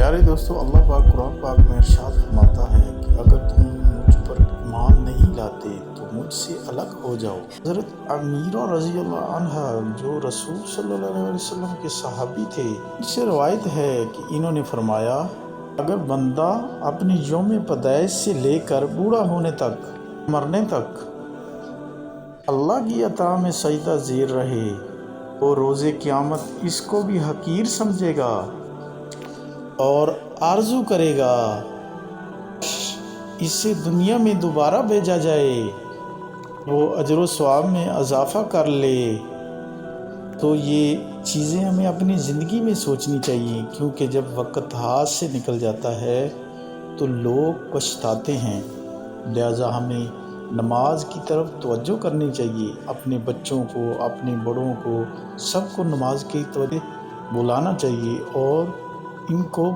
پیارے دوستو، اللہ پاک قرآن پاک میں ارشاد فرماتا ہے کہ اگر تم مجھ پر ایمان نہیں لاتے تو مجھ سے الگ ہو جاؤ۔ حضرت امیرہ رضی اللہ عنہ جو رسول صلی اللہ علیہ وسلم کے صحابی تھے، ان سے روایت ہے کہ انہوں نے فرمایا، اگر بندہ اپنی یوم پیدائش سے لے کر بوڑھا ہونے تک، مرنے تک اللہ کی عطا میں سجدہ زیر رہے تو روز قیامت اس کو بھی حقیر سمجھے گا اور آرزو کرے گا اسے دنیا میں دوبارہ بھیجا جائے، وہ اجر و ثواب میں اضافہ کر لے۔ تو یہ چیزیں ہمیں اپنی زندگی میں سوچنی چاہیے، کیونکہ جب وقت ہاتھ سے نکل جاتا ہے تو لوگ پچھتاتے ہیں۔ لہٰذا ہمیں نماز کی طرف توجہ کرنی چاہیے، اپنے بچوں کو، اپنے بڑوں کو، سب کو نماز کی طرف بلانا چاہیے اور ان کو